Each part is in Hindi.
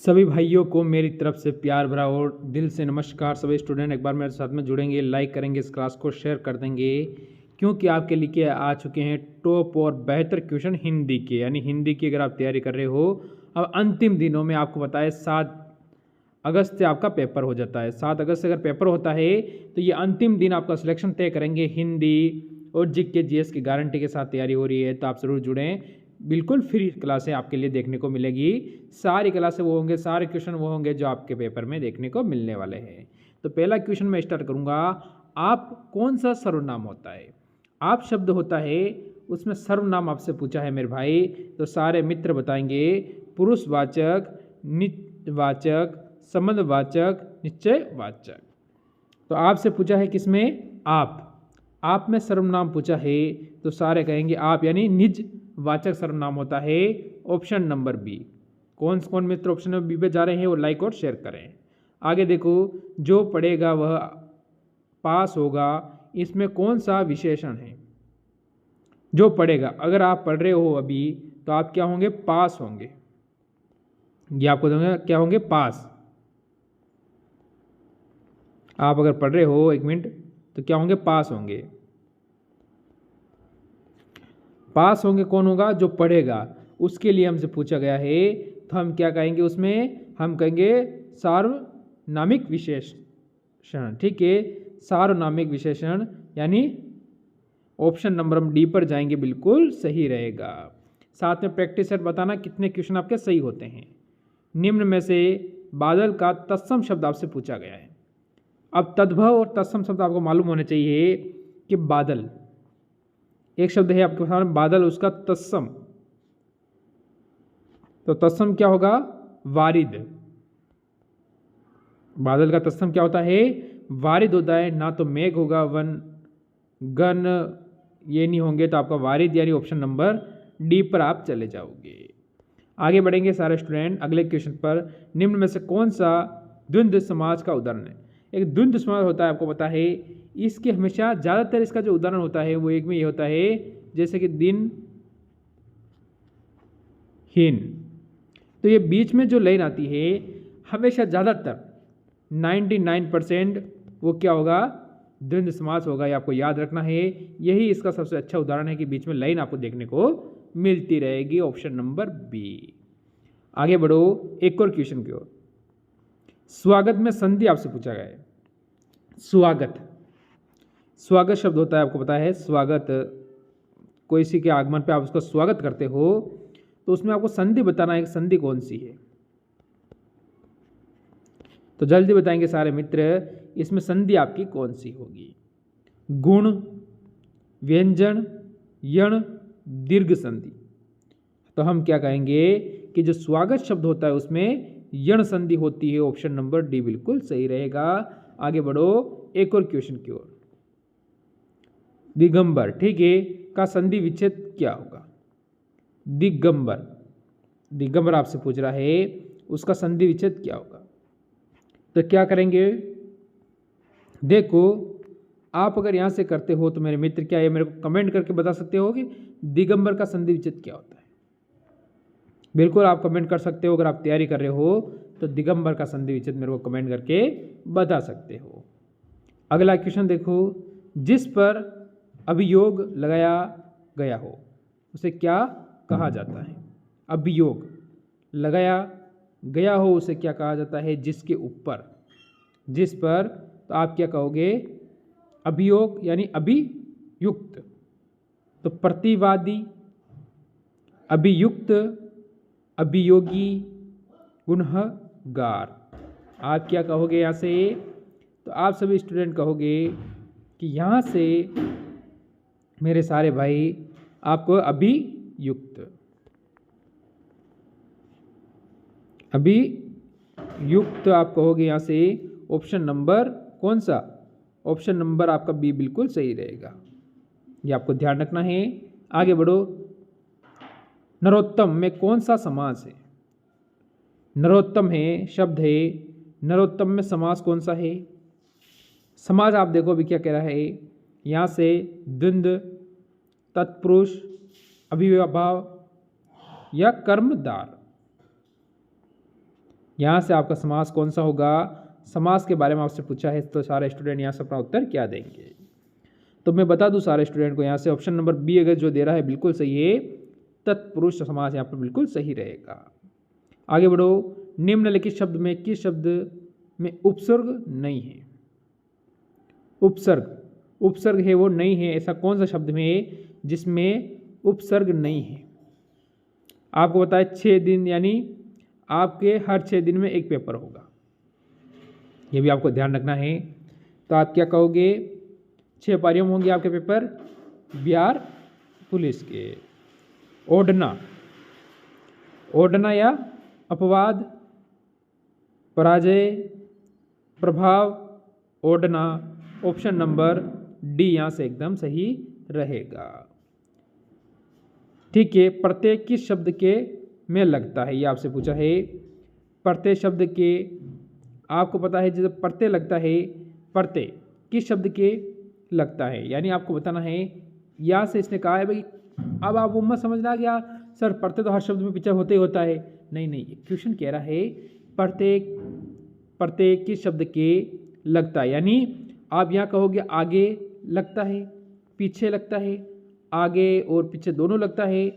सभी भाइयों को मेरी तरफ से प्यार भरा और दिल से नमस्कार। सभी स्टूडेंट एक बार मेरे साथ में जुड़ेंगे, लाइक करेंगे, इस क्लास को शेयर कर देंगे, क्योंकि आपके लिए आ चुके हैं टॉप और बेहतर क्वेश्चन हिंदी के। यानी हिंदी की अगर आप तैयारी कर रहे हो, अब अंतिम दिनों में आपको बताए 7 अगस्त से आपका पेपर हो जाता है। 7 अगस्त से अगर पेपर होता है तो ये अंतिम दिन आपका सिलेक्शन तय करेंगे। हिंदी और जीके जीएस की गारंटी के साथ तैयारी हो रही है, तो आप ज़रूर जुड़ें। बिल्कुल फ्री क्लासें आपके लिए देखने को मिलेगी। सारी क्लासें वो होंगे, सारे क्वेश्चन वो होंगे जो आपके पेपर में देखने को मिलने वाले हैं। तो पहला क्वेश्चन मैं स्टार्ट करूंगा। आप कौन सा सर्वनाम होता है? आप शब्द होता है, उसमें सर्वनाम आपसे पूछा है मेरे भाई। तो सारे मित्र बताएंगे पुरुषवाचक, निजवाचक, संबंधवाचक, निश्चयवाचक। तो आपसे पूछा है किसमें? आप में सर्वनाम पूछा है, तो सारे कहेंगे आप, यानी निजवाचक सर्वनाम होता है ऑप्शन नंबर बी। कौन कौन मित्र ऑप्शन नंबर बी पे जा रहे हैं वो लाइक और शेयर करें। आगे देखो, जो पढ़ेगा वह पास होगा, इसमें कौन सा विशेषण है? जो पढ़ेगा, अगर आप पढ़ रहे हो अभी तो आप क्या होंगे? पास होंगे। ये आपको दूंगा क्या होंगे? पास। आप अगर पढ़ रहे हो, एक मिनट, तो क्या होंगे? पास होंगे। पास होंगे कौन होगा? जो पढ़ेगा। उसके लिए हमसे पूछा गया है, तो हम क्या कहेंगे उसमें? हम कहेंगे सार्वनामिक विशेषण। ठीक है, सार्वनामिक विशेषण, यानी ऑप्शन नंबर हम डी पर जाएंगे, बिल्कुल सही रहेगा। साथ में प्रैक्टिस सेट बताना कितने क्वेश्चन आपके सही होते हैं। निम्न में से बादल का तत्सम शब्द आपसे पूछा गया है। अब तद्भव और तत्सम शब्द आपको मालूम होने चाहिए कि बादल, एक शब्द है आपके सामने बादल, उसका तत्सम, तो तत्सम क्या होगा? वारिद। बादल का तत्सम क्या होता है? वारिद होता है। ना तो मेघ होगा, वन, गण, ये नहीं होंगे, तो आपका वारिद, यानी ऑप्शन नंबर डी पर आप चले जाओगे। आगे बढ़ेंगे सारे स्टूडेंट अगले क्वेश्चन पर। निम्न में से कौन सा द्वंद्व समाज का उदाहरण है? एक द्वंद्व समाज होता है, आपको पता है। इसके हमेशा ज़्यादातर इसका जो उदाहरण होता है वो एक में ये होता है, जैसे कि दिन हीन। तो ये बीच में जो लाइन आती है, हमेशा ज़्यादातर 99% वो क्या होगा? द्वंद्व समास होगा। ये आपको याद रखना है। यही इसका सबसे अच्छा उदाहरण है कि बीच में लाइन आपको देखने को मिलती रहेगी, ऑप्शन नंबर बी। आगे बढ़ो एक और क्वेश्चन की ओर। स्वागत में संधि आपसे पूछा गया है। स्वागत शब्द होता है, आपको पता है। स्वागत, कोई किसी के आगमन पे आप उसका स्वागत करते हो, तो उसमें आपको संधि बताना है कि संधि कौन सी है। तो जल्दी बताएंगे सारे मित्र, इसमें संधि आपकी कौन सी होगी? गुण, व्यंजन, यण, दीर्घ संधि। तो हम क्या कहेंगे कि जो स्वागत शब्द होता है उसमें यण संधि होती है, ऑप्शन नंबर डी बिल्कुल सही रहेगा। आगे बढ़ो एक और क्वेश्चन की ओर। दिगंबर, ठीक है, का संधि विच्छेद क्या होगा? दिगंबर आपसे पूछ रहा है, उसका संधि विच्छेद क्या होगा? तो क्या करेंगे? देखो, आप अगर यहां से करते हो तो मेरे मित्र क्या है, मेरे को कमेंट करके बता सकते हो कि दिगंबर का संधि विच्छेद क्या होता है। बिल्कुल आप कमेंट कर सकते हो। अगर आप तैयारी कर रहे हो तो दिगंबर का संधि विच्छेद मेरे को कमेंट करके बता सकते हो। अगला क्वेश्चन देखो, जिस पर अभियोग लगाया गया हो उसे क्या कहा जाता है? अभियोग लगाया गया हो उसे क्या कहा जाता है? जिसके ऊपर, जिस पर, तो आप क्या कहोगे? अभियोग, यानी अभियुक्त। तो प्रतिवादी, अभियुक्त, अभियोगी, गुनहगार। आप क्या कहोगे यहाँ से? तो आप सभी स्टूडेंट कहोगे कि यहाँ से मेरे सारे भाई आपको अभियुक्त आप कहोगे यहाँ से। ऑप्शन नंबर कौन सा? ऑप्शन नंबर आपका बी बिल्कुल सही रहेगा। ये आपको ध्यान रखना है। आगे बढ़ो। नरोत्तम में कौन सा समास है? नरोत्तम है शब्द है, नरोत्तम में समास कौन सा है? समास आप देखो अभी क्या कह रहा है यहाँ से, द्वंद्व, तत्पुरुष, अभिभाव या कर्मधार। यहाँ से आपका समास कौन सा होगा, समास के बारे में आपसे पूछा है, तो सारे स्टूडेंट यहाँ से अपना उत्तर क्या देंगे। तो मैं बता दूं सारे स्टूडेंट को, यहाँ से ऑप्शन नंबर बी अगर जो दे रहा है बिल्कुल सही है, तत्पुरुष समास यहाँ पर बिल्कुल सही रहेगा। आगे बढ़ो, निम्नलिखित शब्द में किस शब्द में उपसर्ग नहीं है। उपसर्ग है वो नहीं है, ऐसा कौन सा शब्द में है जिसमें उपसर्ग नहीं है। आपको बताए 6 दिन, यानी आपके हर 6 दिन में एक पेपर होगा, ये भी आपको ध्यान रखना है। तो आप क्या कहोगे, 6 पारियों में होंगे आपके पेपर, बिहार पुलिस के। ओढ़ना या अपवाद, पराजय, प्रभाव, ओढ़ना, ऑप्शन नंबर डी यहाँ से एकदम सही रहेगा। ठीक है, प्रत्येक किस शब्द के में लगता है, ये आपसे पूछा है। प्रत्यय शब्द के, आपको पता है जब प्रत्यय लगता है, प्रत्यय किस शब्द के लगता है, यानी आपको बताना है। यहाँ से इसने कहा है भाई, अब आप वो मत समझना क्या सर प्रत्यय तो हर शब्द में पीछे होते ही होता है, नहीं, क्वेश्चन कह रहा है प्रत्यय किस शब्द के लगता है, यानी आप यहाँ कहोगे आगे लगता है, पीछे लगता है, आगे और पीछे दोनों लगता है,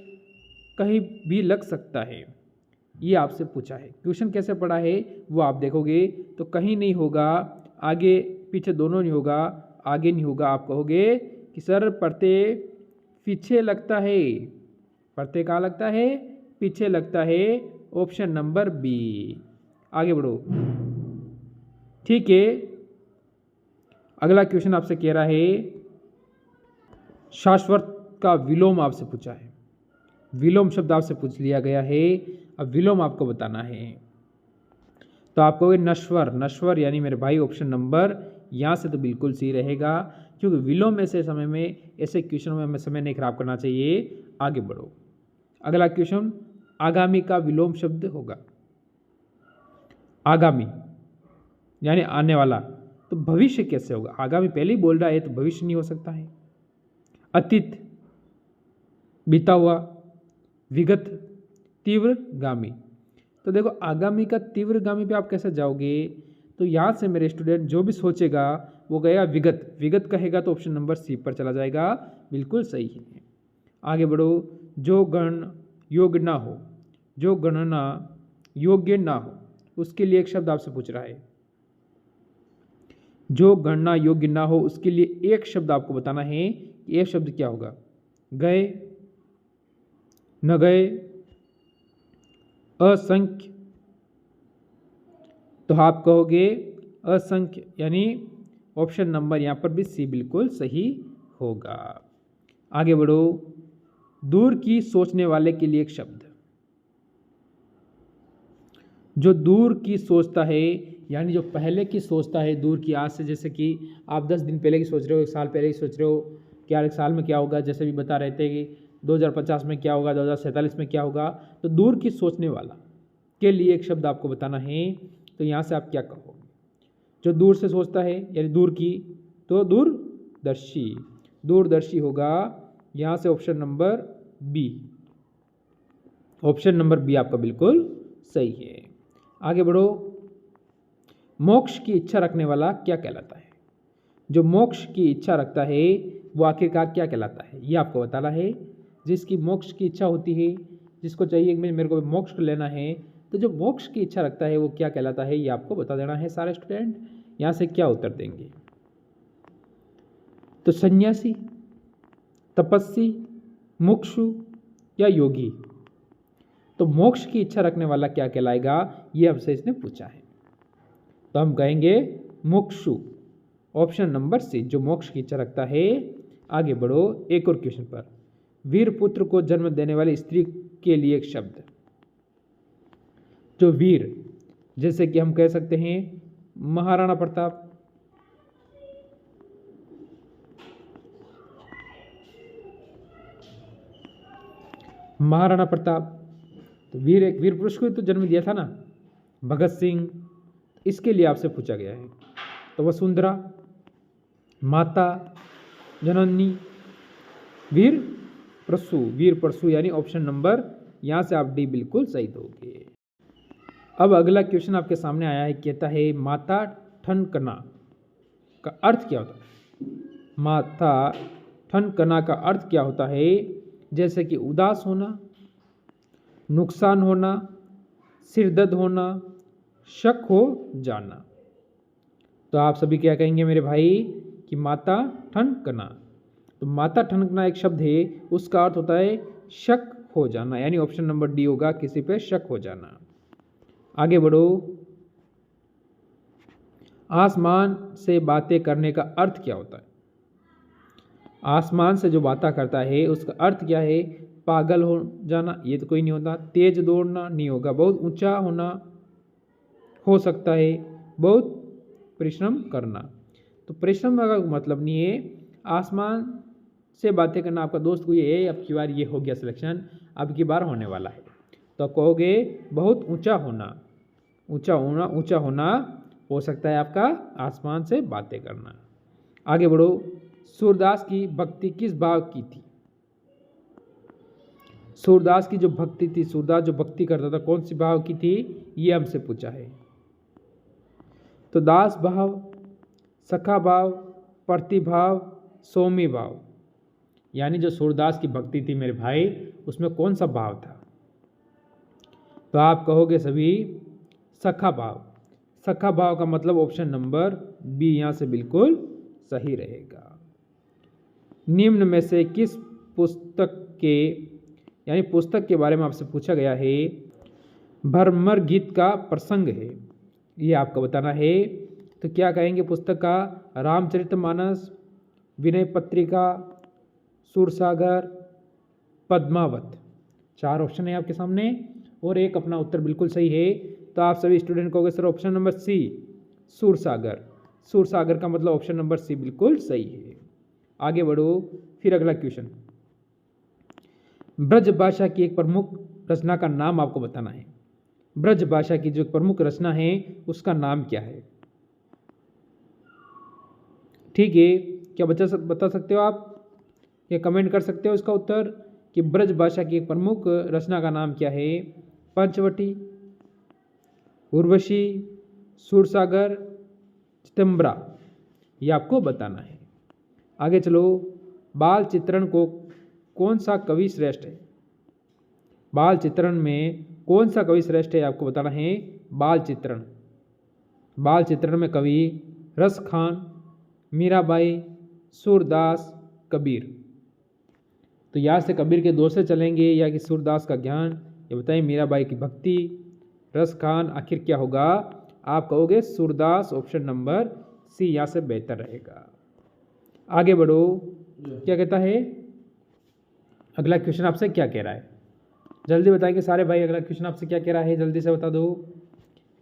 कहीं भी लग सकता है, ये आपसे पूछा है। क्वेश्चन कैसे पढ़ा है वो आप देखोगे तो कहीं नहीं होगा, आगे पीछे दोनों नहीं होगा, आगे नहीं होगा, आप कहोगे कि सर प्रत्यय पीछे लगता है, प्रत्यय कहाँ लगता है, पीछे लगता है, ऑप्शन नंबर बी। आगे बढ़ो। ठीक है, अगला क्वेश्चन आपसे कह रहा है शाश्वत का विलोम आपसे पूछा है, विलोम शब्द आपसे पूछ लिया गया है, अब विलोम आपको बताना है। तो आप कहोगे नश्वर, यानी मेरे भाई ऑप्शन नंबर यहाँ से तो बिल्कुल सही रहेगा, क्योंकि विलोम ऐसे समय में, ऐसे क्वेश्चन में हमें समय नहीं खराब करना चाहिए। आगे बढ़ो, अगला क्वेश्चन, आगामी का विलोम शब्द होगा। आगामी यानी आने वाला, तो भविष्य कैसे होगा, आगामी पहले ही बोल रहा है तो भविष्य नहीं हो सकता है। अतीत बीता हुआ, विगत तीव्रगामी, तो देखो आगामी का तीव्रगामी पे आप कैसे जाओगे, तो यहाँ से मेरे स्टूडेंट जो भी सोचेगा वो गएगा विगत कहेगा तो ऑप्शन नंबर सी पर चला जाएगा, बिल्कुल सही है। आगे बढ़ो, जो गण योग्य ना हो, जो गणना योग्य ना हो, उसके लिए एक शब्द आपसे पूछ रहा है। जो गणना योग्य ना हो उसके लिए एक शब्द आपको बताना है, ये शब्द क्या होगा, गए, न गए, असंख्य, तो आप कहोगे असंख्य, यानी ऑप्शन नंबर यहाँ पर भी सी बिल्कुल सही होगा। आगे बढ़ो, दूर की सोचने वाले के लिए एक शब्द, जो दूर की सोचता है, यानी जो पहले की सोचता है, दूर की, आज से जैसे कि आप 10 दिन पहले की सोच रहे हो, 1 साल पहले की सोच रहे हो, क्या 1 साल में क्या होगा, जैसे भी बता रहे थे कि 2050 में क्या होगा, 2047 में क्या होगा, तो दूर की सोचने वाला के लिए एक शब्द आपको बताना है। तो यहाँ से आप क्या कहोगे, जो दूर से सोचता है यानी दूर की, तो दूरदर्शी होगा, यहाँ से option number B, option number B आपका बिल्कुल सही है। आगे बढ़ो, मोक्ष की इच्छा रखने वाला क्या कहलाता है, जो मोक्ष की इच्छा रखता है वो आखिरकार क्या कहलाता है, ये आपको बताना है। जिसकी मोक्ष की इच्छा होती है, जिसको चाहिए कि मेरे को मोक्ष लेना है, तो जो मोक्ष की इच्छा रखता है वो क्या कहलाता है, ये आपको बता देना है सारे स्टूडेंट। यहाँ से क्या उत्तर देंगे, तो सन्यासी, तपस्वी, मुक्षु या योगी, तो मोक्ष की इच्छा रखने वाला क्या कहलाएगा, ये हमसे इसने पूछा है, तो हम कहेंगे मुक्षु, ऑप्शन नंबर सी, जो मोक्ष की इच्छा रखता है। आगे बढ़ो, एक और क्वेश्चन पर, वीर पुत्र को जन्म देने वाली स्त्री के लिए एक शब्द, जो वीर, जैसे कि हम कह सकते हैं महाराणा प्रताप, महाराणा प्रताप, तो एक वीर पुरुष को तो जन्म दिया था ना, भगत सिंह, इसके लिए आपसे पूछा गया है। तो वसुंधरा, माता, जननी, वीर परशु, यानी ऑप्शन नंबर, यहाँ से आप डी बिल्कुल सही दोगे। अब अगला क्वेश्चन आपके सामने आया है, कहता है माता ठनकना का अर्थ क्या होता है। माता ठनकना का अर्थ क्या होता है, जैसे कि उदास होना, नुकसान होना, सिर दर्द होना, शक हो जाना। तो आप सभी क्या कहेंगे मेरे भाई कि माता ठनकना। तो माता ठनकना एक शब्द है, उसका अर्थ होता है शक हो जाना, यानी ऑप्शन नंबर डी होगा, किसी पे शक हो जाना। आगे बढ़ो। आसमान से बातें करने का अर्थ क्या होता है। आसमान से जो बातें करता है उसका अर्थ क्या है। पागल हो जाना, ये तो कोई नहीं होता। तेज दौड़ना नहीं होगा। बहुत ऊंचा होना हो सकता है। बहुत परिश्रम करना, तो परिश्रम का मतलब नहीं है। आसमान से बातें करना, आपका दोस्त कोई है, अब की बार ये हो गया सिलेक्शन, अब की बार होने वाला है, तो आप कहोगे बहुत ऊंचा होना। ऊंचा होना, ऊंचा होना हो सकता है आपका आसमान से बातें करना। आगे बढ़ो। सूरदास की भक्ति किस भाव की थी। सूरदास की जो भक्ति थी, सूरदास जो भक्ति करता था, कौन सी भाव की थी, ये हमसे पूछा है। तो दास भाव, सखा भाव, प्रतिभाव, सौम्य भाव, यानी जो सूरदास की भक्ति थी मेरे भाई, उसमें कौन सा भाव था। तो आप कहोगे सभी सखा भाव। सखा भाव का मतलब ऑप्शन नंबर बी यहाँ से बिल्कुल सही रहेगा। निम्न में से किस पुस्तक के, यानी पुस्तक के बारे में आपसे पूछा गया है, भ्रमर गीत का प्रसंग है, ये आपको बताना है। तो क्या कहेंगे पुस्तक का, रामचरितमानस, विनय पत्रिका, सूरसागर, पद्मावत। 4 ऑप्शन है आपके सामने और एक अपना उत्तर बिल्कुल सही है। तो आप सभी स्टूडेंट कहोगे सर ऑप्शन नंबर सी, सूरसागर। सूरसागर का मतलब ऑप्शन नंबर सी बिल्कुल सही है। आगे बढ़ो। फिर अगला क्वेश्चन, ब्रज भाषा की एक प्रमुख रचना का नाम आपको बताना है। ब्रज भाषा की जो प्रमुख रचना है उसका नाम क्या है। ठीक है, क्या बता सकते हो आप, या कमेंट कर सकते हो इसका उत्तर कि ब्रज भाषा की एक प्रमुख रचना का नाम क्या है। पंचवटी, उर्वशी, सूरसागर, चिदंबरा, ये आपको बताना है। आगे चलो। बाल चित्रण को कौन सा कवि श्रेष्ठ है। बाल चित्रण में कौन सा कवि श्रेष्ठ है आपको बताना है। बाल चित्रण, बाल चित्रण में कवि रस खान, मीराबाई, सूरदास, कबीर। तो यहाँ से कबीर के दौर से चलेंगे या कि सूरदास का ज्ञान, ये बताइए। मीराबाई की भक्ति, रस खान, आखिर क्या होगा। आप कहोगे सूरदास, ऑप्शन नंबर सी यहाँ से बेहतर रहेगा। आगे बढ़ो। क्या कहता है अगला क्वेश्चन, आपसे क्या कह रहा है, जल्दी बताएंगे सारे भाई। अगला क्वेश्चन आपसे क्या कह रहा है, जल्दी से बता दो।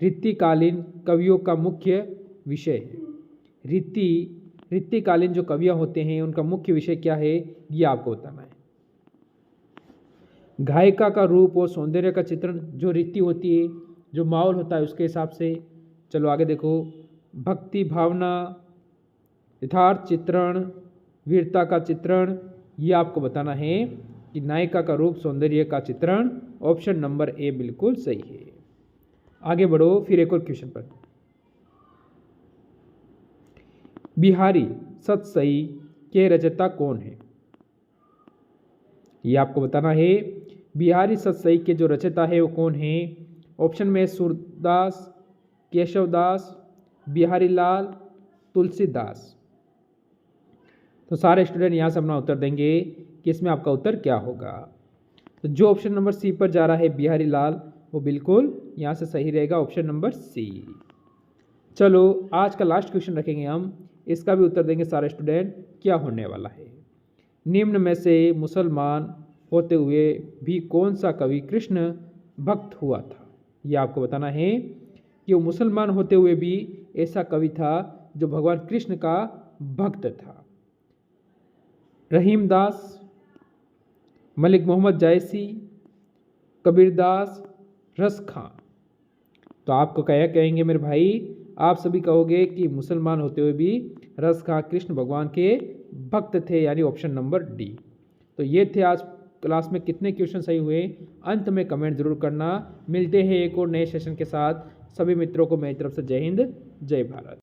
रीतिकालीन कवियों का मुख्य विषय है। रीतिकालीन जो कवियाँ होते हैं उनका मुख्य विषय क्या है, ये आपको बताना है। गायिका का रूप और सौंदर्य का चित्रण, जो रीति होती है, जो माहौल होता है उसके हिसाब से। चलो आगे देखो। भक्ति भावना, यथार्थ चित्रण, वीरता का चित्रण, ये आपको बताना है कि नायिका का रूप, सौंदर्य का चित्रण, ऑप्शन नंबर ए बिल्कुल सही है। आगे बढ़ो। फिर एक और क्वेश्चन पर, बिहारी सतसई के रचयिता कौन है, ये आपको बताना है। बिहारी सतसई के जो रचयिता है वो कौन है। ऑप्शन में सूरदास, केशवदास, बिहारी लाल, तुलसीदास। तो सारे स्टूडेंट यहाँ से अपना उत्तर देंगे कि इसमें आपका उत्तर क्या होगा। तो जो ऑप्शन नंबर सी पर जा रहा है बिहारी लाल, वो बिल्कुल यहाँ से सही रहेगा, ऑप्शन नंबर सी। चलो आज का लास्ट क्वेश्चन रखेंगे हम, इसका भी उत्तर देंगे सारे स्टूडेंट। क्या होने वाला है, निम्न में से मुसलमान होते हुए भी कौन सा कवि कृष्ण भक्त हुआ था। ये आपको बताना है कि वो मुसलमान होते हुए भी ऐसा कवि था जो भगवान कृष्ण का भक्त था। रहीमदास, मलिक मोहम्मद जायसी, कबीरदास, रस खां। तो आपको क्या कहेंगे मेरे भाई, आप सभी कहोगे कि मुसलमान होते हुए भी रस खां कृष्ण भगवान के भक्त थे, यानी ऑप्शन नंबर डी। तो ये थे आज क्लास में कितने क्वेश्चन सही हुए अंत में कमेंट जरूर करना। मिलते हैं एक और नए सेशन के साथ। सभी मित्रों को मेरी तरफ से जय हिंद, जय भारत।